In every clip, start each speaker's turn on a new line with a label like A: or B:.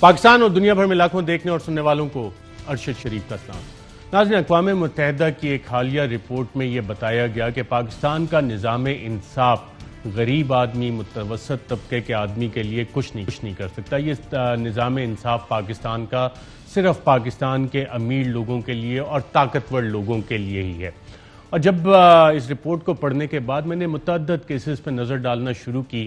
A: پاکستان اور دنیا بھر میں لاکھوں دیکھنے اور سننے والوں کو ارشد شریف کا سلام۔ ناظرین، اقوام متحدہ کی ایک حالیہ رپورٹ میں یہ بتایا گیا کہ پاکستان کا نظام انصاف غریب آدمی، متوسط طبقے کے آدمی کے لیے کچھ نہیں کر سکتا۔ یہ نظام انصاف پاکستان کا صرف پاکستان کے امیر لوگوں کے لیے اور طاقتور لوگوں کے لیے ہی ہے۔ اور جب اس رپورٹ کو پڑھنے کے بعد میں نے متعدد کیسز پہ نظر ڈالنا شروع کی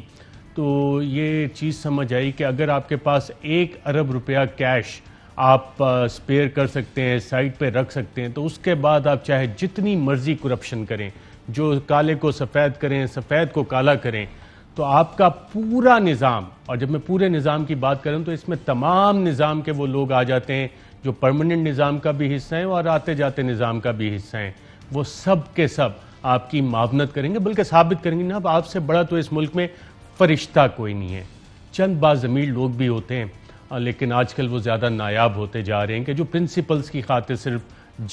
A: تو یہ چیز سمجھ آئی کہ اگر آپ کے پاس 1 ارب روپیہ کیش آپ سپیئر کر سکتے ہیں، سائٹ پہ رکھ سکتے ہیں، تو اس کے بعد آپ چاہے جتنی مرضی کرپشن کریں، جو کالے کو سفید کریں، سفید کو کالا کریں، تو آپ کا پورا نظام، اور جب میں پورے نظام کی بات کروں تو اس میں تمام نظام کے وہ لوگ آ جاتے ہیں جو پرماننٹ نظام کا بھی حصہ ہیں اور آتے جاتے نظام کا بھی حصہ ہیں، وہ سب کے سب آپ کی معاونت کریں گے، بلکہ ثابت کریں گے نا آپ سے بڑا تو اس ملک میں فرشتہ کوئی نہیں ہے۔ چند بعض امیر لوگ بھی ہوتے ہیں لیکن آج کل وہ زیادہ نایاب ہوتے جا رہے ہیں کہ جو پرنسپلز کی خاطر صرف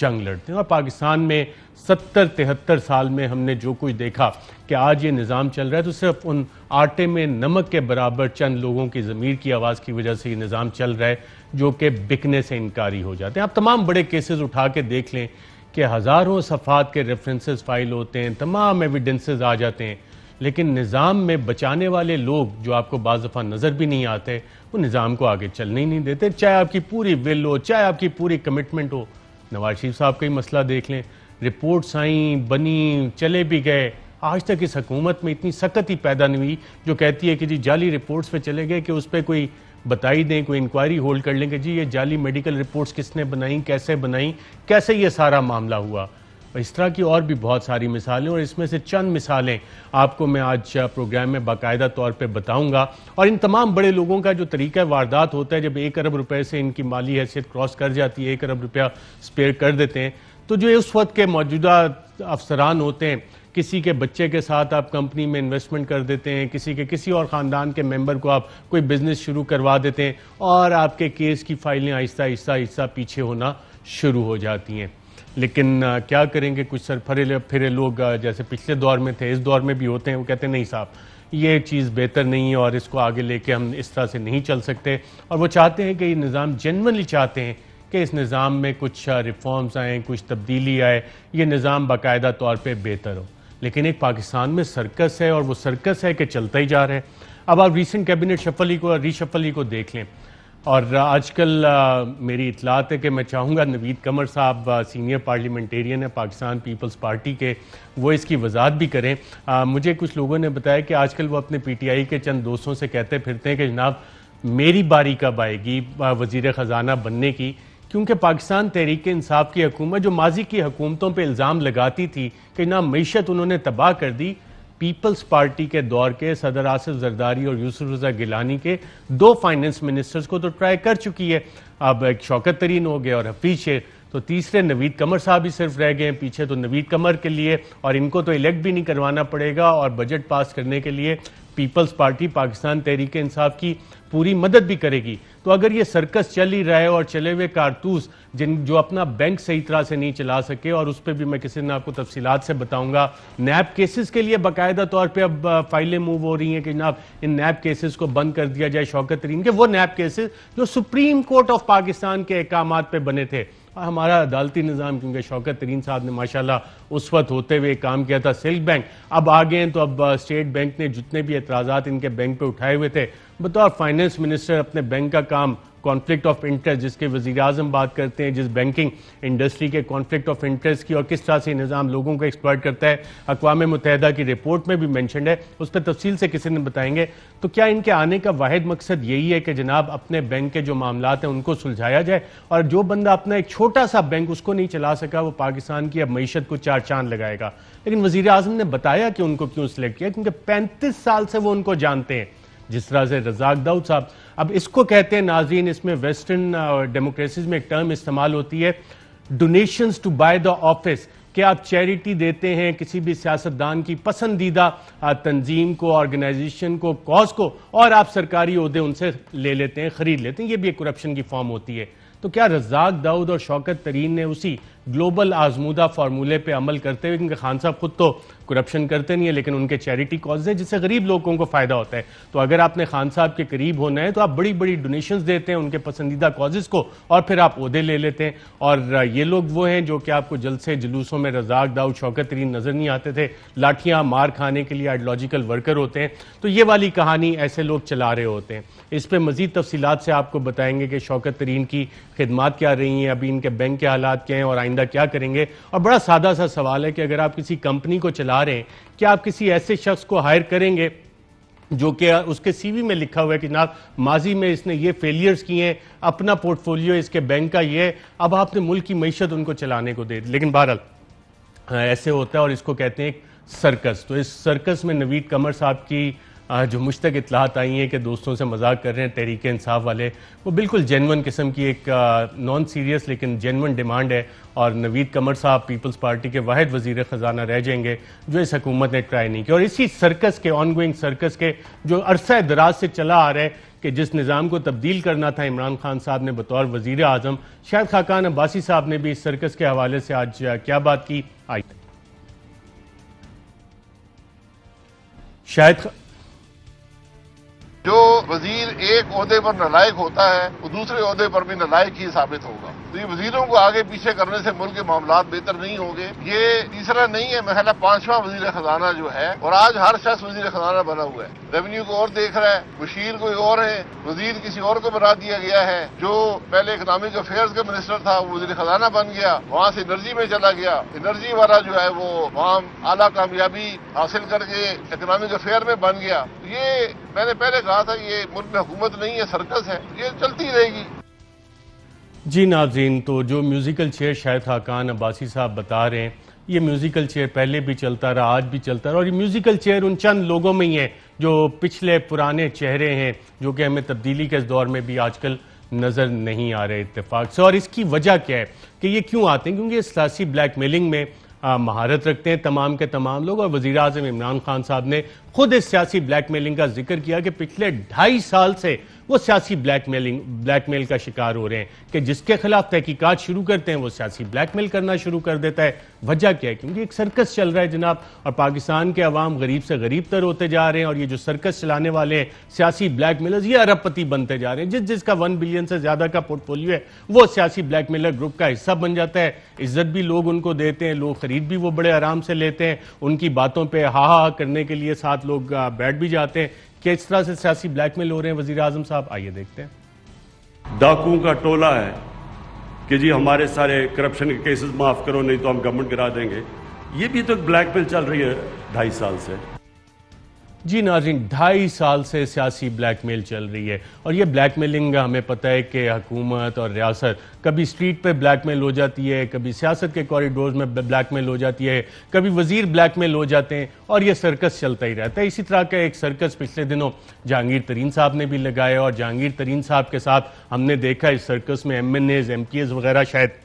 A: جنگ لڑتے ہیں۔ اور پاکستان میں 70-73 سال میں ہم نے جو کچھ دیکھا کہ آج یہ نظام چل رہا ہے تو صرف ان آٹے میں نمک کے برابر چند لوگوں کی ضمیر کی آواز کی وجہ سے یہ نظام چل رہا ہے جو کہ بکنے سے انکاری ہو جاتے ہیں۔ آپ تمام بڑے کیسز اٹھا کے دیکھ لیں کہ ہزاروں صفحات کے ریفرنسز فائل ہوتے ہیں، تمام ایویڈنسز آ جاتے ہیں، لیکن نظام میں بچانے والے لوگ جو آپ کو بعض دفعہ نظر بھی نہیں آتے وہ نظام کو آگے چلنے ہی نہیں دیتے، چاہے آپ کی پوری ول ہو، چاہے آپ کی پوری کمٹمنٹ ہو۔ نواز شریف صاحب کا ہی مسئلہ دیکھ لیں، رپورٹس آئیں، بنی، چلے بھی گئے، آج تک اس حکومت میں اتنی سخت ہی پیدا نہیں ہوئی جو کہتی ہے کہ جی جعلی رپورٹس پہ چلے گئے کہ اس پہ کوئی بتائی دیں، کوئی انکوائری ہولڈ کر لیں کہ جی یہ جعلی میڈیکل رپورٹس کس نے بنائیں، کیسے یہ سارا معاملہ ہوا۔ اس طرح کی اور بھی بہت ساری مثالیں، اور اس میں سے چند مثالیں آپ کو میں آج پروگرام میں باقاعدہ طور پہ بتاؤں گا۔ اور ان تمام بڑے لوگوں کا جو طریقہ واردات ہوتا ہے، جب 1 ارب روپے سے ان کی مالی حیثیت کراس کر جاتی ہے، 1 ارب روپیہ سپیئر کر دیتے ہیں، تو جو اس وقت کے موجودہ افسران ہوتے ہیں، کسی کے بچے کے ساتھ آپ کمپنی میں انویسٹمنٹ کر دیتے ہیں، کسی اور خاندان کے ممبر کو آپ کوئی بزنس شروع کروا دیتے ہیں اور آپ کے کیس کی فائلیں آہستہ پیچھے ہونا شروع ہو جاتی ہیں۔ لیکن کیا کریں گے، کچھ سر پھرے لوگ جیسے پچھلے دور میں تھے، اس دور میں بھی ہوتے ہیں، وہ کہتے ہیں نہیں صاحب یہ چیز بہتر نہیں ہے اور اس کو آگے لے کے ہم اس طرح سے نہیں چل سکتے، اور وہ چاہتے ہیں کہ یہ نظام جنونلی چاہتے ہیں کہ اس نظام میں کچھ ریفارمز آئیں، کچھ تبدیلی آئے، یہ نظام باقاعدہ طور پہ بہتر ہو۔ لیکن ایک پاکستان میں سرکس ہے، اور وہ سرکس ہے کہ چلتا ہی جا رہا ہے۔ اب آپ ریسنٹ کیبنٹ ری شفل کو دیکھ لیں، اور آج کل میری اطلاعات ہے کہ میں چاہوں گا نوید قمر صاحب سینئر پارلیمنٹیرین ہیں پاکستان پیپلز پارٹی کے، وہ اس کی وضاحت بھی کریں۔ مجھے کچھ لوگوں نے بتایا کہ آج کل وہ اپنے پی ٹی آئی کے چند دوستوں سے کہتے پھرتے ہیں کہ جناب میری باری کب آئے گی وزیر خزانہ بننے کی، کیونکہ پاکستان تحریک انصاف کی حکومت جو ماضی کی حکومتوں پہ الزام لگاتی تھی کہ جناب معیشت انہوں نے تباہ کر دی، پیپلز پارٹی کے دور کے صدر آصف زرداری اور یوسف رضا گیلانی کے 2 فائنانس منسٹرز کو تو ٹرائی کر چکی ہے۔ اب ایک شوکت ترین ہو گئے اور حفیظ شیر، تو تیسرے نوید قمر صاحب ہی صرف رہ گئے ہیں پیچھے، تو نوید قمر کے لیے اور ان کو تو الیکٹ بھی نہیں کروانا پڑے گا، اور بجٹ پاس کرنے کے لیے پیپلز پارٹی پاکستان تحریک انصاف کی پوری مدد بھی کرے گی۔ تو اگر یہ سرکس چل ہی رہا ہے اور چلے ہوئے کارتوس جو اپنا بینک صحیح طرح سے نہیں چلا سکے، اور اس پہ بھی میں کسی نے آپ کو تفصیلات سے بتاؤں گا، نیب کیسز کے لیے باقاعدہ طور پہ اب فائلیں موو ہو رہی ہیں کہ جناب ان نیب کیسز کو بند کر دیا جائے، شوکت ترین کے وہ نیب کیسز جو سپریم کورٹ آف پاکستان کے احکامات پہ بنے تھے۔ ہمارا عدالتی نظام، کیونکہ شوکت ترین صاحب نے ماشاءاللہ اس وقت ہوتے ہوئے کام کیا تھا سلک بینک، اب آگے ہیں تو اب اسٹیٹ بینک نے جتنے بھی اعتراضات ان کے بینک پہ اٹھائے ہوئے تھے، بطور فائنانس منسٹر اپنے بینک کا کام کانفلکٹ آف انٹرسٹ، جس کے وزیر اعظم بات کرتے ہیں، جس بینکنگ انڈسٹری کے کانفلکٹ آف انٹرسٹ کی اور کس طرح سے نظام لوگوں کو ایکسپلائٹ کرتا ہے، اقوام متحدہ کی رپورٹ میں بھی مینشنڈ ہے، اس پہ تفصیل سے کسی نے بتائیں گے۔ تو کیا ان کے آنے کا واحد مقصد یہی ہے کہ جناب اپنے بینک کے جو معاملات ہیں ان کو سلجھایا جائے، اور جو بندہ اپنا ایک چھوٹا سا بینک اس کو نہیں چلا سکا وہ پاکستان کی اب معیشت کو 4 چاند لگائے گا؟ لیکن وزیر اعظم نے بتایا کہ ان کو کیوں سلیکٹ کیا، کیونکہ 35 سال سے وہ ان کو جانتے ہیں، جس طرح سے رزاق داؤد صاحب۔ اب اس کو کہتے ہیں ناظرین، اس میں ویسٹرن ڈیموکریسیز میں ایک ٹرم استعمال ہوتی ہے donations to by the office, کہ آپ چیریٹی دیتے ہیں کسی بھی سیاستدان کی پسندیدہ تنظیم کو، آرگنائزیشن کو، کاز کو، اور آپ سرکاری عہدے ان سے لے لیتے ہیں، خرید لیتے ہیں، یہ بھی ایک کرپشن کی فارم ہوتی ہے۔ تو کیا رزاق داؤد اور شوکت ترین نے اسی گلوبل آزمودہ فارمولے پہ عمل کرتے ہوئے، کیونکہ خان صاحب خود تو کرپشن کرتے نہیں ہیں لیکن ان کے چیریٹی کاز ہیں جس سے غریب لوگوں کو فائدہ ہوتا ہے. تو اگر آپ نے خان صاحب کے قریب ہونا ہے تو آپ بڑی بڑی ڈونیشنز دیتے ہیں ان کے پسندیدہ کازز کو اور پھر آپ عہدے لے لیتے ہیں. اور یہ لوگ وہ ہیں جو کہ آپ کو جلسے جلوسوں میں رزاق داؤد شوکت ترین نظر نہیں آتے تھے، لاٹھیاں مار کھانے کے لیے آئیڈیولوجیکل ورکر ہوتے ہیں. تو یہ والی کہانی ایسے لوگ چلا رہے ہوتے ہیں. اس پہ مزید تفصیلات سے آپ کو بتائیں گے کہ شوکت ترین کی خدمات کیا رہی ہیں، ابھی ان کے بینک کے حالات کیا ہیں اور آئندہ کیا کریں گے. اور بڑا سادہ سا سوال ہے کہ اگر آپ کسی کمپنی کو چلا رہے ہیں کیا آپ کسی ایسے شخص کو ہائر کریں گے جو کہ اس کے سی وی میں لکھا ہوا ہے کہ جناب ماضی میں اس نے یہ فیلیئرز کیے ہیں، اپنا پورٹ فولیو اس کے بینک کا یہ ہے، اب آپ نے ملک کی معیشت ان کو چلانے کو دے دی. لیکن بہرحال ایسے ہوتا ہے اور اس کو کہتے ہیں ایک سرکس. تو اس سرکس میں نوید قمر صاحب کی جو مشتق اطلاعات آئی ہیں کہ دوستوں سے مذاق کر رہے ہیں تحریک انصاف والے، وہ بالکل جینون قسم کی ایک نان سیریس لیکن جینون ڈیمانڈ ہے. اور نوید قمر صاحب پیپلز پارٹی کے واحد وزیر خزانہ رہ جائیں گے جو اس حکومت نے ٹرائی نہیں کیا. اور اسی سرکس کے آن گوئنگ سرکس کے جو عرصہ دراز سے چلا آ رہا ہے کہ جس نظام کو تبدیل کرنا تھا عمران خان صاحب نے بطور وزیر اعظم، شاہد خاقان عباسی صاحب نے بھی اس سرکس کے حوالے سے آج کیا بات کی. شاہد
B: جو وزیر ایک عہدے پر نالائق ہوتا ہے وہ دوسرے عہدے پر بھی نالائق ہی ثابت ہوگا. تو یہ وزیروں کو آگے پیچھے کرنے سے ملک کے معاملات بہتر نہیں ہوں گے. یہ تیسرا نہیں ہے، محلہ پانچواں وزیر خزانہ جو ہے، اور آج ہر شخص وزیر خزانہ بنا ہوا ہے. ریونیو کو اور دیکھ رہا ہے، مشیر کوئی اور ہے، وزیر کسی اور کو بنا دیا گیا ہے. جو پہلے اکنامک افیئرز کا منسٹر تھا وہ وزیر خزانہ بن گیا، وہاں سے انرجی میں چلا گیا. انرجی والا جو ہے وہ وہاں اعلیٰ کامیابی حاصل کر کے اکنامک افیئر میں بن گیا. یہ میں نے پہلے کہا تھا یہ ملک میں حکومت نہیں ہے، سرکس ہے، یہ چلتی رہے گی.
A: جی ناظرین، تو جو میوزیکل چیئر شاہد خاقان عباسی صاحب بتا رہے ہیں یہ میوزیکل چیئر پہلے بھی چلتا رہا، آج بھی چلتا رہا. اور یہ میوزیکل چیئر ان چند لوگوں میں ہی ہیں جو پچھلے پرانے چہرے ہیں جو کہ ہمیں تبدیلی کے اس دور میں بھی آج کل نظر نہیں آ رہے اتفاق سے. اور اس کی وجہ کیا ہے کہ یہ کیوں آتے ہیں؟ کیونکہ اس سیاسی بلیک میلنگ میں مہارت رکھتے ہیں تمام کے تمام لوگ. اور وزیر اعظم عمران خان صاحب نے خود اس سیاسی بلیک میلنگ کا ذکر کیا کہ پچھلے 2.5 سال سے وہ سیاسی بلیک میل کا شکار ہو رہے ہیں کہ جس کے خلاف تحقیقات شروع کرتے ہیں وہ سیاسی بلیک میل کرنا شروع کر دیتا ہے. وجہ کیا ہے؟ کیونکہ ایک سرکس چل رہا ہے جناب، اور پاکستان کے عوام غریب سے غریب تر ہوتے جا رہے ہیں. اور یہ جو سرکس چلانے والے ہیں سیاسی بلیک میلرز، یہ ارب پتی بنتے جا رہے ہیں. جس کا 1 بلین سے زیادہ کا پورٹ فولیو ہے وہ سیاسی بلیک میلر گروپ کا حصہ بن جاتا ہے. عزت بھی لوگ ان کو دیتے ہیں، لوگ خرید بھی وہ بڑے آرام سے لیتے ہیں، ان کی باتوں پہ ہا ہا کرنے کے لیے ساتھ لوگ بیٹھ بھی جاتے ہیں. کہ اس طرح سے سیاسی بلیک میل ہو رہے ہیں وزیر اعظم صاحب، آئیے دیکھتے ہیں.
C: ڈاکوؤں کا ٹولہ ہے کہ جی ہمارے سارے کرپشن کے کیسز معاف کرو نہیں تو ہم گورنمنٹ گرا دیں گے. یہ بھی تو بلیک میل چل رہی ہے 2.5 سال سے.
A: جی ناظرین، 2.5 سال سے سیاسی بلیک میل چل رہی ہے. اور یہ بلیک میلنگ ہمیں پتہ ہے کہ حکومت اور ریاست کبھی اسٹریٹ پہ بلیک میل ہو جاتی ہے، کبھی سیاست کے کوریڈورز میں بلیک میل ہو جاتی ہے، کبھی وزیر بلیک میل ہو جاتے ہیں، اور یہ سرکس چلتا ہی رہتا ہے. اسی طرح کا ایک سرکس پچھلے دنوں جہانگیر ترین صاحب نے بھی لگایا، اور جہانگیر ترین صاحب کے ساتھ ہم نے دیکھا اس سرکس میں M N As, M P As وغیرہ شاید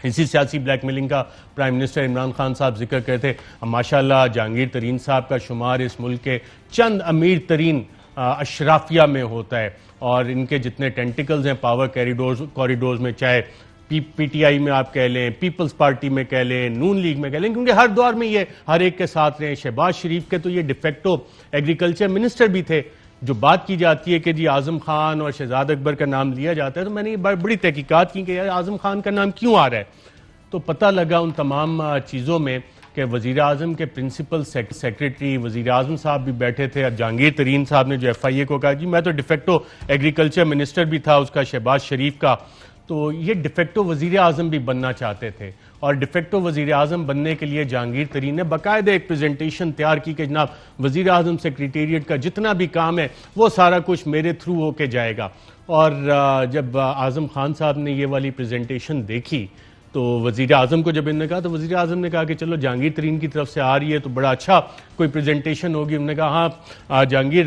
A: اسی سیاسی بلیک میلنگ کا پرائم منسٹر عمران خان صاحب ذکر کرتے. ماشاءاللہ جہانگیر ترین صاحب کا شمار اس ملک کے چند امیر ترین اشرافیہ میں ہوتا ہے، اور ان کے جتنے ٹینٹیکلز ہیں پاور کوریڈورز میں، چاہے پی ٹی آئی میں آپ کہہ لیں، پیپلز پارٹی میں کہہ لیں، نون لیگ میں کہہ لیں، کیونکہ ہر دور میں یہ ہر ایک کے ساتھ رہے. شہباز شریف کے تو یہ ڈیفیکٹو ایگریکلچر منسٹر بھی تھے. جو بات کی جاتی ہے کہ جی اعظم خان اور شہزاد اکبر کا نام لیا جاتا ہے، تو میں نے یہ بڑی تحقیقات کی کہ یار اعظم خان کا نام کیوں آ رہا ہے. تو پتہ لگا ان تمام چیزوں میں کہ وزیر اعظم کے پرنسپل سیکریٹری وزیر اعظم صاحب بھی بیٹھے تھے. جہانگیر ترین صاحب نے جو ایف آئی اے کو کہا جی میں تو ڈیفیکٹو ایگریکلچر منسٹر بھی تھا اس کا، شہباز شریف کا، تو یہ ڈیفیکٹو وزیر اعظم بھی بننا چاہتے تھے. اور ڈیفیکٹو وزیر اعظم بننے کے لیے جہانگیر ترین نے باقاعدہ ایک پریزنٹیشن تیار کی کہ جناب وزیر اعظم سیکریٹریٹ کا جتنا بھی کام ہے وہ سارا کچھ میرے تھرو ہو کے جائے گا. اور جب اعظم خان صاحب نے یہ والی پریزنٹیشن دیکھی تو وزیر اعظم کو جب انہوں نے کہا تو وزیر اعظم نے کہا کہ چلو جہانگیر ترین کی طرف سے آ رہی ہے تو بڑا اچھا کوئی پریزنٹیشن ہوگی. انہوں نے کہا ہاں جہانگیر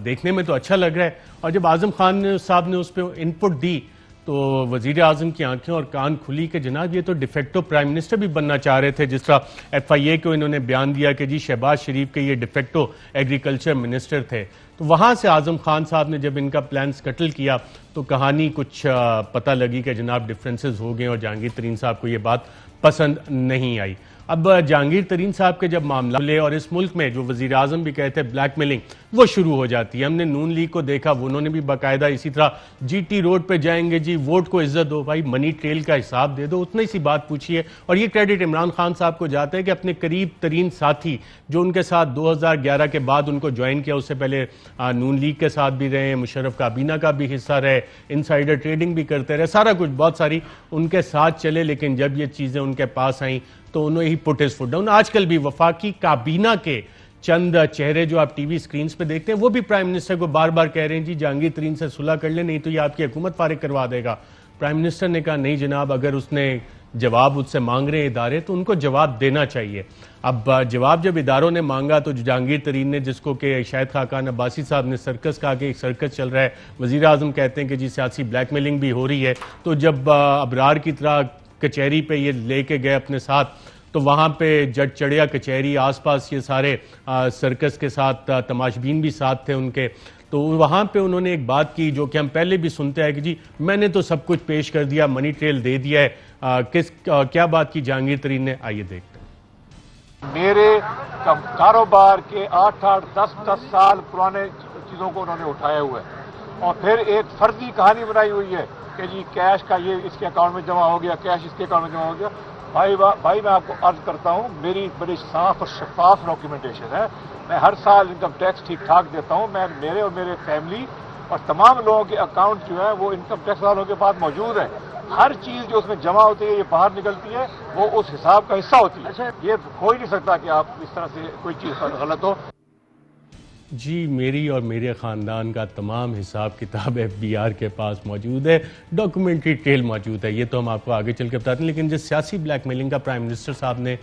A: دیکھنے میں تو اچھا لگ رہا ہے. اور جب اعظم خان صاحب نے اس پہ ان پٹ دی تو وزیر اعظم کی آنکھیں اور کان کھلی کہ جناب یہ تو ڈیفیکٹو پرائم منسٹر بھی بننا چاہ رہے تھے، جس طرح ایف آئی اے کو انہوں نے بیان دیا کہ جی شہباز شریف کے یہ ڈیفیکٹو ایگریکلچر منسٹر تھے. تو وہاں سے اعظم خان صاحب نے جب ان کا پلان سکٹل کیا تو کہانی کچھ پتہ لگی کہ جناب ڈفرینسز ہو گئے اور جہانگیر ترین صاحب کو یہ بات پسند نہیں آئی. اب جہانگیر ترین صاحب کے جب معاملہ لے اور اس ملک میں جو وزیر اعظم بھی کہتے ہیں بلیک میلنگ وہ شروع ہو جاتی ہے. ہم نے نون لیگ کو دیکھا، انہوں نے بھی باقاعدہ اسی طرح جی ٹی روڈ پہ جائیں گے، جی ووٹ کو عزت دو، بھائی منی ٹریل کا حساب دے دو، اتنی سی بات پوچھیے. اور یہ کریڈٹ عمران خان صاحب کو جاتا ہے کہ اپنے قریب ترین ساتھی جو ان کے ساتھ 2011 کے بعد ان کو جوائن کیا، اس سے پہلے نون لیگ کے ساتھ بھی رہے، مشرف کابینہ کا بھی حصہ رہے، انسائیڈر ٹریڈنگ بھی کرتے رہے، سارا کچھ بہت ساری ان کے ساتھ چلے. لیکن جب یہ چیزیں ان کے پاس آئیں تو انہوں ہی پٹ ہز فٹ ڈاؤن. آج کل بھی وفاقی کابینہ کے چند چہرے جو آپ ٹی وی سکرینز پہ دیکھتے ہیں وہ بھی پرائم منسٹر کو بار بار کہہ رہے ہیں جی جہانگیر ترین سے صلح کر لیں، نہیں تو یہ آپ کی حکومت فارغ کروا دے گا. پرائم منسٹر نے کہا نہیں جناب، اگر اس نے جواب اس سے مانگ رہے ہیں ادارے تو ان کو جواب دینا چاہیے. اب جواب جب اداروں نے مانگا تو جہانگیر ترین نے، جس کو کہ شاہد خاقان عباسی صاحب نے سرکس کہا کہ ایک سرکس چل رہا ہے، وزیر اعظم کہتے ہیں کہ جی سیاسی بلیک میلنگ بھی ہو رہی ہے. تو جب ابرار کی طرح کچہری پہ یہ لے کے گئے اپنے ساتھ تو وہاں پہ جج چڑیا کچہری، آس پاس یہ سارے سرکس کے ساتھ تماشبین بھی ساتھ تھے ان کے. تو وہاں پہ انہوں نے ایک بات کی جو کہ ہم پہلے بھی سنتے ہیں کہ جی میں نے تو سب کچھ پیش کر دیا، منی ٹریل دے دیا ہے. کیا بات کی جہانگیر ترین نے، آئیے دیکھتے ہیں.
D: میرے کاروبار کے 8-8 10-10 سال پرانے چیزوں کو انہوں نے اٹھایا ہوا ہے اور پھر ایک فرضی کہانی بنائی ہوئی ہے کہ جی کیش کا یہ اس کے اکاؤنٹ میں جمع ہو گیا، کیش اس کے اکاؤنٹ میں جمع ہو گیا. بھائی میں آپ کو عرض کرتا ہوں، میری بڑی صاف اور شفاف ڈاکیومنٹیشن ہے. میں ہر سال انکم ٹیکس ٹھیک ٹھاک دیتا ہوں. میرے اور میرے فیملی اور تمام لوگوں کے اکاؤنٹ جو ہے وہ انکم ٹیکس والوں کے پاس موجود ہے. ہر چیز جو اس میں جمع ہوتی ہے یہ باہر نکلتی ہے، وہ اس حساب کا حصہ ہوتی ہے. یہ ہو ہی نہیں سکتا کہ آپ اس طرح سے کوئی چیز غلط ہو.
A: جی میری اور میرے خاندان کا تمام حساب کتاب ایف بی آر کے پاس موجود ہے، ڈاکومنٹری ٹریل موجود ہے. یہ تو ہم آپ کو آگے چل کے بتاتے ہیں. لیکن جس سیاسی بلیک میلنگ کا پرائم منسٹر صاحب نے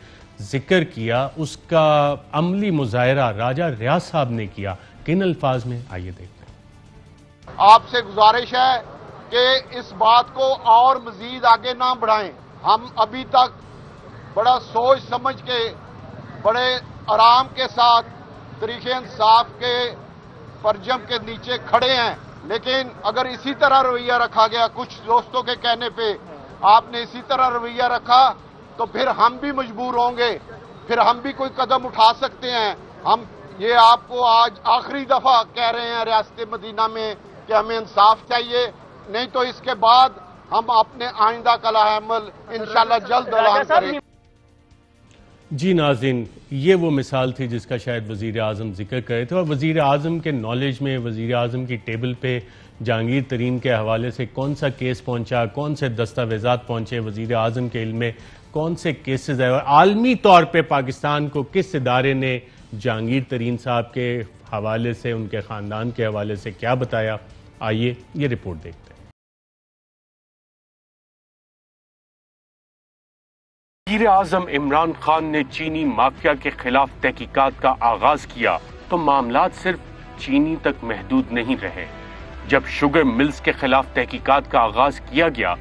A: ذکر کیا اس کا عملی مظاہرہ راجہ ریاض صاحب نے کیا. کن الفاظ میں، آئیے دیکھتے ہیں.
E: آپ سے گزارش ہے کہ اس بات کو اور مزید آگے نہ بڑھائیں. ہم ابھی تک بڑا سوچ سمجھ کے بڑے آرام کے ساتھ طریقے انصاف کے پرجم کے نیچے کھڑے ہیں. لیکن اگر اسی طرح رویہ رکھا گیا، کچھ دوستوں کے کہنے پہ آپ نے اسی طرح رویہ رکھا تو پھر ہم بھی مجبور ہوں گے، پھر ہم بھی کوئی قدم اٹھا سکتے ہیں. ہم یہ آپ کو آج آخری دفعہ کہہ رہے ہیں ریاست مدینہ میں کہ ہمیں انصاف چاہیے، نہیں تو اس کے بعد ہم اپنے آئندہ کا عمل انشاءاللہ جلد اعلان کریں گے.
A: جی ناظرین، یہ وہ مثال تھی جس کا شاید وزیر اعظم ذکر کرے تھے. اور وزیر اعظم کے نالج میں، وزیر اعظم کی ٹیبل پہ جہانگیر ترین کے حوالے سے کون سا کیس پہنچا، کون سے دستاویزات پہنچے، وزیر اعظم کے علم میں کون سے کیسز آئے، اور عالمی طور پہ پاکستان کو کس ادارے نے جہانگیر ترین صاحب کے حوالے سے، ان کے خاندان کے حوالے سے کیا بتایا، آئیے یہ رپورٹ دیکھتے ہیں. وزیر اعظم عمران خان نے چینی مافیا کے خلاف تحقیقات کا آغاز کیا تو معاملات صرف چینی تک محدود نہیں رہے. جب شوگر ملز کے خلاف تحقیقات کا آغاز کیا گیا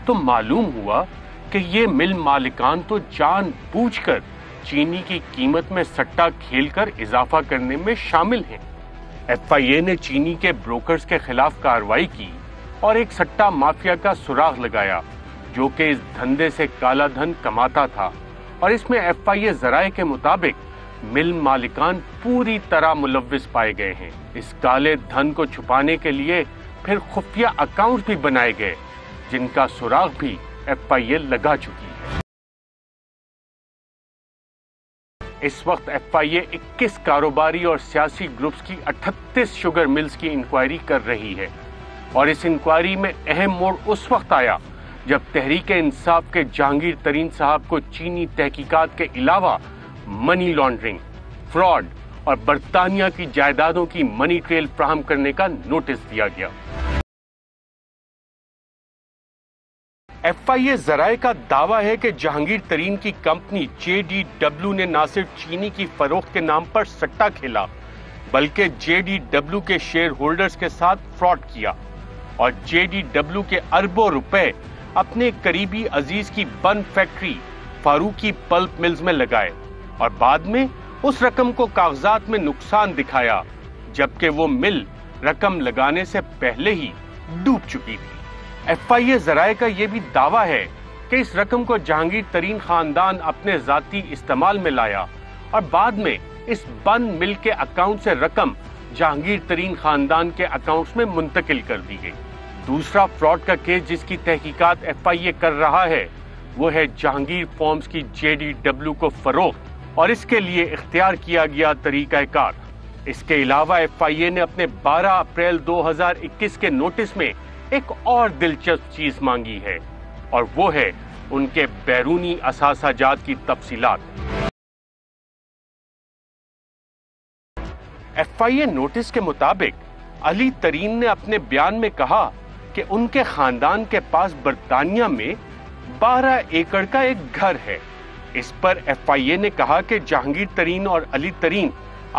A: تو معلوم ہوا کہ یہ مل مالکان تو جان بوجھ کر چینی کی قیمت میں سٹا کھیل کر اضافہ کرنے میں شامل ہیں. ایف آئی اے نے چینی کے بروکرز کے خلاف کارروائی کی اور ایک سٹا مافیا کا سراغ لگایا جو کہ اس دھندے سے کالا دھن کماتا تھا. اور اس میں ایف آئی اے ذرائع کے مطابق مل مالکان پوری طرح ملوث پائے گئے ہیں. اس کالے دھن کو چھپانے کے لیے پھر خفیہ اکاؤنٹ بھی بنائے گئے جن کا سراغ بھی ایف آئی اے لگا چکی ہے. اس وقت ایف آئی اے 21 کاروباری اور سیاسی گروپس کی 38 شوگر ملز کی انکوائری کر رہی ہے. اور اس انکوائری میں اہم موڑ اس وقت آیا جب تحریک انصاف کے جہانگیر ترین صاحب کو چینی تحقیقات کے علاوہ منی لانڈرنگ، فراڈ اور برطانیہ کی جائیدادوں کی منی ٹریل فراہم کرنے کا نوٹس دیا گیا. ایف آئی اے ذرائع کا دعویٰ ہے کہ جہانگیر ترین کی کمپنی جے ڈی ڈبلیو نے نہ صرف چینی کی فروخت کے نام پر سٹا کھیلا بلکہ جے ڈی ڈبلیو کے شیئر ہولڈرز کے ساتھ فراڈ کیا. اور JDW کے اربوں روپے اپنے قریبی عزیز کی بن فیکٹری فاروقی پلپ ملز میں لگائے اور بعد میں اس رقم کو کاغذات میں نقصان دکھایا، جبکہ وہ مل رقم لگانے سے پہلے ہی ڈوب چکی تھی۔ FIA ذرائع کا یہ بھی دعویٰ ہے کہ اس رقم کو جہانگیر ترین خاندان اپنے ذاتی استعمال میں لایا اور بعد میں اس بن مل کے اکاؤنٹ سے رقم جہانگیر ترین خاندان کے اکاؤنٹس میں منتقل کر دی گئی۔ دوسرا فراڈ کا کیس جس کی تحقیقات FIA کر رہا ہے وہ ہے جہانگیر فارمز کی JDW کو فروخت اور اس کے لیے اختیار کیا گیا طریقہ کار۔ اس کے علاوہ FIA نے اپنے 12 اپریل 2021 کے نوٹس میں ایک اور دلچسپ چیز مانگی ہے اور وہ ہے ان کے بیرونی اثاثہ جات کی تفصیلات۔ FIA نوٹس کے مطابق علی ترین نے اپنے بیان میں کہا کہ ان کے خاندان کے پاس برطانیہ میں 12 ایکڑ کا ایک گھر ہے۔ اس پر FIA نے کہا کہ جہانگیر ترین اور علی ترین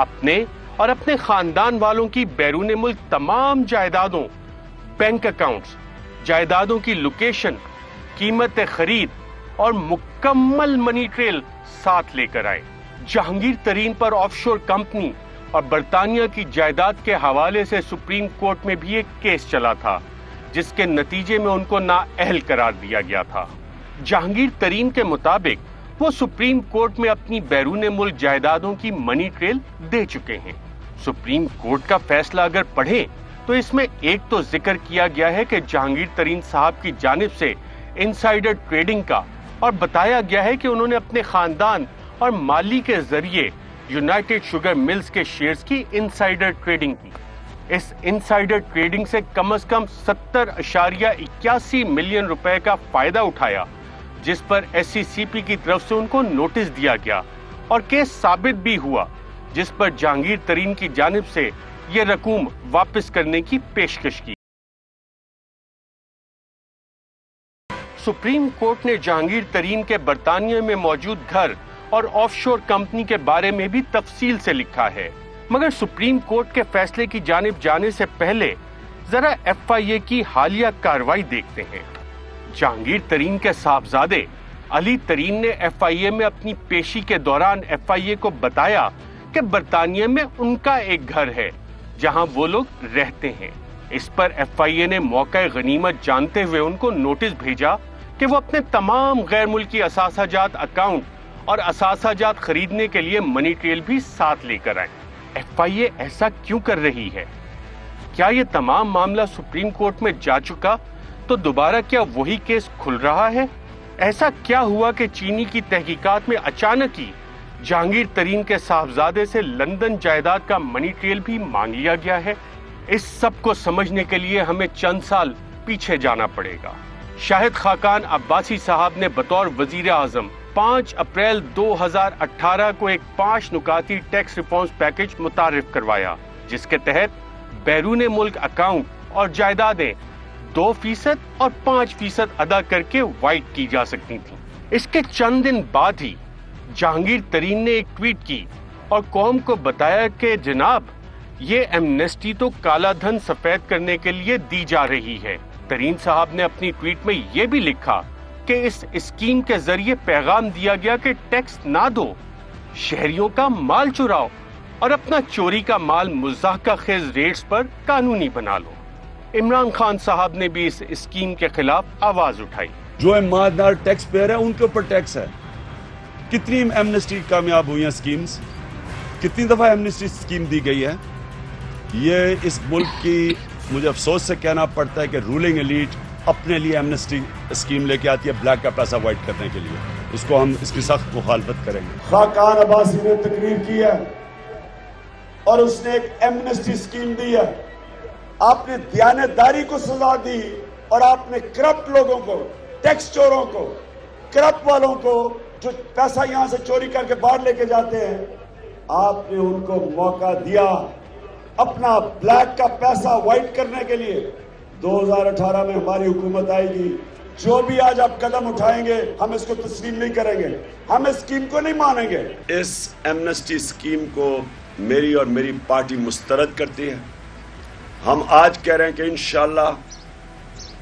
A: اپنے اور اپنے خاندان والوں کی بیرون ملک تمام جائیدادوں، بینک اکاؤنٹس، جائیدادوں کی لوکیشن، قیمت خرید اور مکمل منی ٹریل ساتھ لے کر آئے۔ جہانگیر ترین پر آف شور کمپنی اور برطانیہ کی جائیداد کے حوالے سے سپریم کورٹ میں بھی ایک کیس چلا تھا جس کے نتیجے میں ان کو نااہل قرار دیا گیا تھا۔ جہانگیر ترین کے مطابق وہ سپریم کورٹ میں اپنی بیرون ملک جائیدادوں کی منی ٹریل دے چکے ہیں۔ سپریم کورٹ کا فیصلہ اگر پڑھیں تو اس میں ایک تو ذکر کیا گیا ہے کہ جہانگیر ترین صاحب کی جانب سے انسائیڈر ٹریڈنگ کا اور بتایا گیا ہے کہ انہوں نے اپنے خاندان اور مالی کے ذریعے یونائٹڈ شوگر ملز کے شیئرز کی انسائیڈر ٹریڈنگ کی۔ اس انسائیڈر ٹریڈنگ سے کم از کم 70.81 ملین روپے کا فائدہ اٹھایا، جس پر SCCP کی طرف سے ان کو نوٹس دیا گیا اور کیس ثابت بھی ہوا، جس پر جہانگیر ترین کی جانب سے یہ رقوم واپس کرنے کی پیشکش کی۔ سپریم کورٹ نے جہانگیر ترین کے برطانیہ میں موجود گھر اور آف شور کمپنی کے بارے میں بھی تفصیل سے لکھا ہے، مگر سپریم کورٹ کے فیصلے کی جانب جانے سے پہلے ذرا FIA کی حالیہ کارروائی دیکھتے ہیں۔ جہانگیر ترین کے صاحبزادے علی ترین نے FIA میں اپنی پیشی کے دوران FIA کو بتایا کہ برطانیہ میں ان کا ایک گھر ہے جہاں وہ لوگ رہتے ہیں۔ اس پر FIA نے موقع غنیمت جانتے ہوئے ان کو نوٹس بھیجا کہ وہ اپنے تمام غیر ملکی اثاثہ جات اکاؤنٹ اور اثاثہ جات خریدنے کے لیے منی ٹریل بھی ساتھ لے کر آئیں۔ FIA ایسا کیوں کر رہی ہے؟ کیا یہ تمام معاملہ سپریم کورٹ میں جا چکا تو دوبارہ کیا وہی کیس کھل رہا ہے؟ ایسا کیا ہوا کہ چینی کی تحقیقات میں اچانک ہی جہانگیر ترین کے صاحبزادے سے لندن جائیداد کا منی ٹریل بھی مانگ لیا گیا ہے؟ اس سب کو سمجھنے کے لیے ہمیں چند سال پیچھے جانا پڑے گا۔ شاہد خاقان عباسی صاحب نے بطور وزیر اعظم 5 اپریل 2018 کو ایک 5 نکاتی ٹیکس ریفارمز پیکج متعارف کروایا، جس کے تحت بیرون ملک اکاؤنٹ اور جائیدادیں 2% اور 5% ادا کر کے وائٹ کی جا سکتی تھیں۔ اس کے چند دن بعد ہی جہانگیر ترین نے ایک ٹویٹ کی اور قوم کو بتایا کہ جناب یہ ایمنسٹی تو کالا دھن سفید کرنے کے لیے دی جا رہی ہے۔ ترین صاحب نے اپنی ٹویٹ میں یہ بھی لکھا کہ اس اسکیم کے ذریعے پیغام دیا گیا کہ ٹیکس نہ دو، شہریوں کا مال چراؤ اور اپنا چوری کا مال مضحکہ خیز ریٹس پر قانونی بنا لو۔ عمران خان صاحب نے بھی اس اسکیم کے خلاف آواز اٹھائی۔
C: جو ایماندار ٹیکس پیئر ہے ان کے اوپر ٹیکس ہے۔ کتنی ایمنسٹی کامیاب ہوئی ہیں اسکیمز، کتنی دفعہ ایمنسٹی اسکیم دی گئی ہے۔ یہ اس ملک کی مجھے افسوس سے کہنا پڑتا ہے کہ رولنگ ایلیٹ اپنے لیے ایمنسٹی اسکیم لے کے آتی ہے بلیک کا پیسہ وائٹ کرنے کے لیے۔ اس کو ہم اس کی سخت مخالفت کریں گے۔
F: خاقان عباسی نے تقریر کی ہے اور اس نے ایک ایمنسٹی اسکیم دی ہے۔ آپ نے دیانتداری کو سزا دی اور آپ نے کرپٹ لوگوں کو، ٹیکس چوروں کو، کرپٹ والوں کو جو پیسہ یہاں سے چوری کر کے باہر لے کے جاتے ہیں، آپ نے ان کو موقع دیا اپنا بلیک کا پیسہ وائٹ کرنے کے لیے۔ 2018 میں ہماری حکومت آئے گی، جو بھی آج آپ قدم اٹھائیں گے ہم اس کو تسلیم نہیں کریں گے، ہم اس اسکیم کو نہیں مانیں گے۔
C: اس ایمنسٹی اسکیم کو میری اور میری پارٹی مسترد کرتی ہے۔ ہم آج کہہ رہے ہیں کہ انشاءاللہ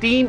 A: 3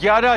A: 11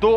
A: 2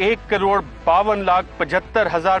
A: 1,52,75,000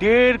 A: 1.5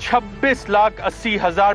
A: 26,80,000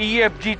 A: EFG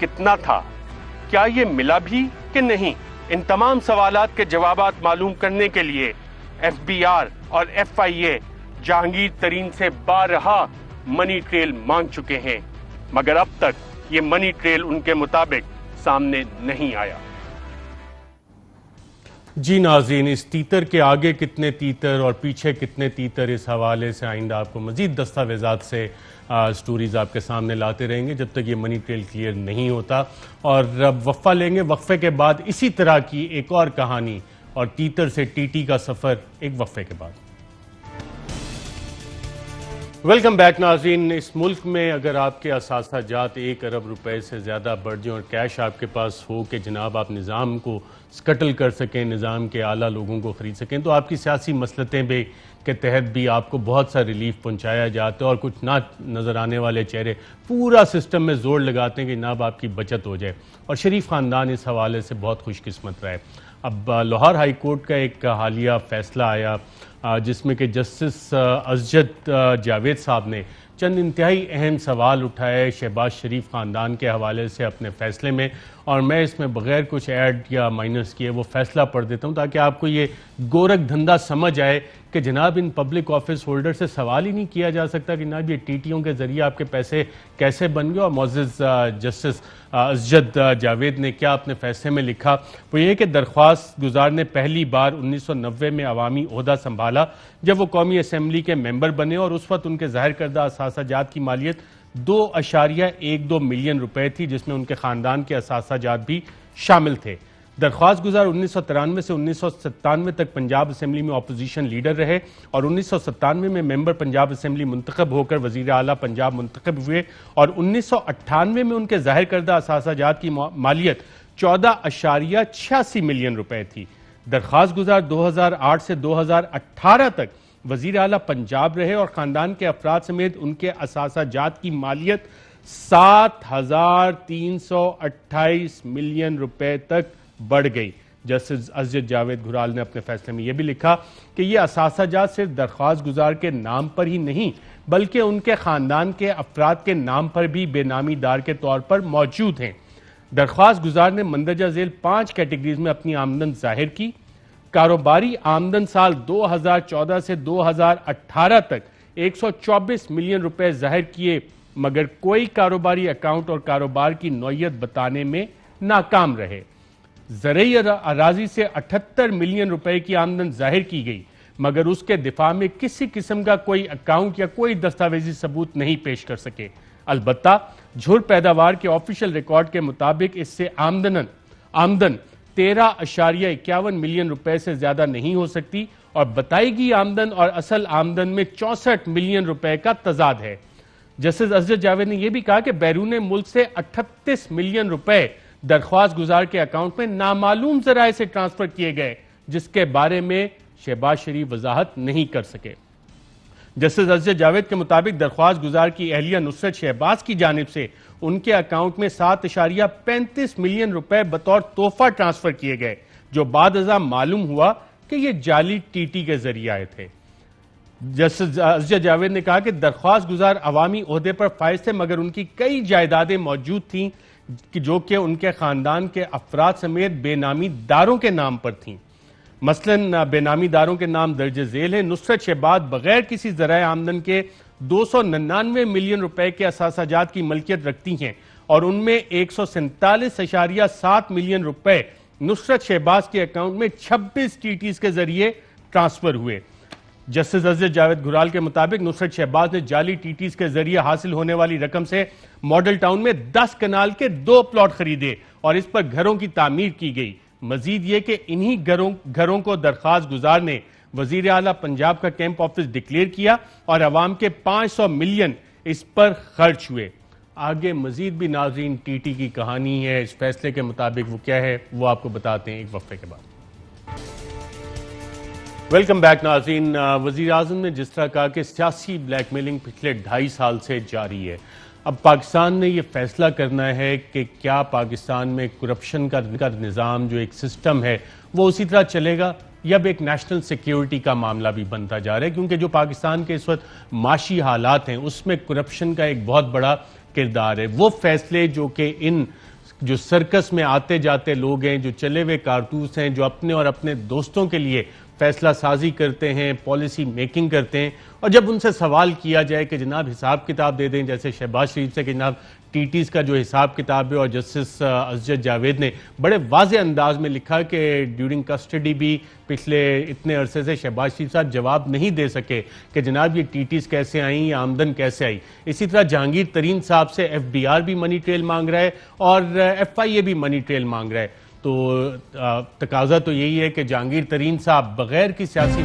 A: کتنا تھا؟ کیا یہ ملا بھی کہ نہیں؟ ان تمام سوالات کے جوابات معلوم کرنے کے لیے ایف بی آر اور ایف آئی اے جہانگیر ترین سے بارہا منی ٹریل مانگ چکے ہیں، مگر اب تک یہ منی ٹریل ان کے مطابق سامنے نہیں آیا۔ جی ناظرین، اس تیتر کے آگے کتنے تیتر اور پیچھے کتنے تیتر، اس حوالے سے آئندہ آپ کو مزید دستاویزات سے سٹوریز آپ کے سامنے لاتے رہیں گے جب تک یہ منی ٹریل کلیئر نہیں ہوتا۔ اور وقفہ لیں گے، وقفے کے بعد اسی طرح کی ایک اور کہانی اور تیتر سے ٹی ٹی کا سفر ایک وقفے کے بعد۔ ویلکم بیک ناظرین، اس ملک میں اگر آپ کے اثاثہ جات 1 ارب روپے سے زیادہ بڑھ جائیں اور کیش آپ کے پاس ہو کہ جناب آپ نظام کو سکٹل کر سکیں، نظام کے اعلیٰ لوگوں کو خرید سکیں، تو آپ کی سیاسی مصلحتیں بھی کے تحت بھی آپ کو بہت سا ریلیف پہنچایا جاتا ہے اور کچھ نہ نظر آنے والے چہرے پورا سسٹم میں زور لگاتے ہیں کہ جناب آپ کی بچت ہو جائے، اور شریف خاندان اس حوالے سے بہت خوش قسمت رہا ہے۔ اب لاہور ہائی کورٹ کا ایک حالیہ فیصلہ آیا جس میں کہ جسٹس ازجد جاوید صاحب نے چند انتہائی اہم سوال اٹھائے شہباز شریف خاندان کے حوالے سے اپنے فیصلے میں، اور میں اس میں بغیر کچھ ایڈ یا مائنس کیے وہ فیصلہ پڑھ دیتا ہوں تاکہ آپ کو یہ گورکھ دھندا سمجھ آئے کہ جناب ان پبلک آفس ہولڈر سے سوال ہی نہیں کیا جا سکتا کہ جناب یہ ٹی ٹیوں کے ذریعے آپ کے پیسے کیسے بن گئے۔ اور معزز جسٹس ازجد جاوید نے کیا اپنے فیصلے میں لکھا، وہ یہ کہ درخواست گزار نے پہلی بار 1990 میں عوامی عہدہ سنبھالا جب وہ قومی اسمبلی کے ممبر بنے، اور اس وقت ان کے ظاہر کردہ اثاثہ جات کی مالیت 2.12 ملین روپے تھی، جس میں ان کے خاندان کے اثاثہ جات بھی شامل تھے۔ درخواست گزار 1993 سے 1997 تک پنجاب اسمبلی میں اپوزیشن لیڈر رہے، اور 1997 میں ممبر پنجاب اسمبلی منتخب ہو کر وزیر اعلیٰ پنجاب منتخب ہوئے، اور 1998 میں ان کے ظاہر کردہ اثاثہ جات کی مالیت 14.86 ملین روپے تھی۔ درخواست گزار 2008 سے 2018 تک وزیر اعلیٰ پنجاب رہے، اور خاندان کے افراد سمیت ان کے اثاثہ جات کی مالیت 7,328 ملین روپے تک بڑھ گئی۔ جسٹس ازجد جاوید گھرال نے اپنے فیصلے میں یہ بھی لکھا کہ یہ اثاثہ جات صرف درخواست گزار کے نام پر ہی نہیں بلکہ ان کے خاندان کے افراد کے نام پر بھی بے نامی دار کے طور پر موجود ہیں۔ درخواست گزار نے مندرجہ ذیل 5 کیٹیگریز میں اپنی آمدن ظاہر کی۔ کاروباری آمدن سال 2014 سے 2018 تک 124 ملین روپے ظاہر کیے، مگر کوئی کاروباری اکاؤنٹ اور کاروبار کی نوعیت بتانے میں ناکام رہے۔ زرعی اراضی سے 78 ملین روپے کی آمدن ظاہر کی گئی، مگر اس کے دفاع میں کسی قسم کا کوئی اکاؤنٹ یا کوئی دستاویزی ثبوت نہیں پیش کر سکے۔ البتہ جھر پیداوار کے آفیشل ریکارڈ کے مطابق اس سے آمدن 13.51 ملین روپے سے زیادہ نہیں ہو سکتی، اور بتائی گئی آمدن اور اصل آمدن میں 64 ملین روپے کا تضاد ہے۔ جسٹس ازجد جاوید نے یہ بھی کہا کہ بیرون ملک سے 38 ملین روپے درخواست گزار کے اکاؤنٹ میں نامعلوم ذرائع سے ٹرانسفر کیے گئے، جس کے بارے میں شہباز شریف وضاحت نہیں کر سکے۔ جسٹس ازجد جاوید کے مطابق درخواست گزار کی اہلیہ نصرت شہباز کی جانب سے ان کے اکاؤنٹ میں 7.35 ملین روپے بطور تحفہ ٹرانسفر کیے گئے، جو بعد ازاں معلوم ہوا کہ یہ جعلی ٹی ٹی کے ذریعے آئے تھے۔ جسٹس ازجد جاوید نے کہا کہ درخواست گزار عوامی عہدے پر فائز تھے، مگر ان کی کئی جائیدادیں موجود تھیں جو کہ ان کے خاندان کے افراد سمیت بے نامی داروں کے نام پر تھیں۔ مثلاً بے نامی داروں کے نام درج ذیل ہیں۔ نصرت شہباز بغیر کسی ذرائع آمدن کے 299 ملین روپے کے اثاثہ جات کی ملکیت رکھتی ہیں، اور ان میں 147.7 ملین روپے نصرت شہباز کے اکاؤنٹ میں 26 ٹی ٹیز کے ذریعے ٹرانسفر ہوئے۔ جسٹس ازجد جاوید گھرال کے مطابق نصرت شہباز نے جعلی ٹی ٹیز کے ذریعے حاصل ہونے والی رقم سے ماڈل ٹاؤن میں 10 کنال کے 2 پلاٹ خریدے، اور اس پر گھروں کی تعمیر کی گئی۔ مزید یہ کہ انہی گھروں کو درخواست گزار نے وزیر اعلیٰ پنجاب کا کیمپ آفس ڈکلیئر کیا، اور عوام کے 500 ملین اس پر خرچ ہوئے۔ آگے مزید بھی ناظرین ٹی ٹی کی کہانی ہے، اس فیصلے کے مطابق وہ کیا ہے وہ آپ کو بتاتے ہیں ایک وقفے کے بعد۔ ویلکم بیک ناظرین، وزیر اعظم نے جس طرح کہا کہ سیاسی بلیک میلنگ پچھلے 2.5 سال سے جاری ہے، اب پاکستان نے یہ فیصلہ کرنا ہے کہ کیا پاکستان میں کرپشن کا نظام جو ایک سسٹم ہے وہ اسی طرح چلے گا، یا اب ایک نیشنل سیکیورٹی کا معاملہ بھی بنتا جا رہا ہے، کیونکہ جو پاکستان کے اس وقت معاشی حالات ہیں اس میں کرپشن کا ایک بہت بڑا کردار ہے۔ وہ فیصلے جو کہ ان جو سرکس میں آتے جاتے لوگ ہیں، جو چلے ہوئے کارتوس ہیں، جو اپنے اور اپنے دوستوں کے لیے فیصلہ سازی کرتے ہیں، پالیسی میکنگ کرتے ہیں، اور جب ان سے سوال کیا جائے کہ جناب حساب کتاب دے دیں، جیسے شہباز شریف سے کہ جناب ٹی ٹیز کا جو حساب کتاب ہے، اور جسٹس اسجد جاوید نے بڑے واضح انداز میں لکھا کہ ڈیورنگ کسٹڈی بھی پچھلے اتنے عرصے سے شہباز شریف صاحب جواب نہیں دے سکے کہ جناب یہ ٹی ٹیز کیسے آئیں یا آمدن کیسے آئی۔ اسی طرح جہانگیر ترین صاحب سے ایف بی آر بھی منی ٹریل مانگ رہا ہے اور ایف آئی اے بھی منی ٹریل مانگ رہا ہے۔ تو تقاضا تو یہی ہے کہ جہانگیر ترین صاحب بغیر کی سیاسی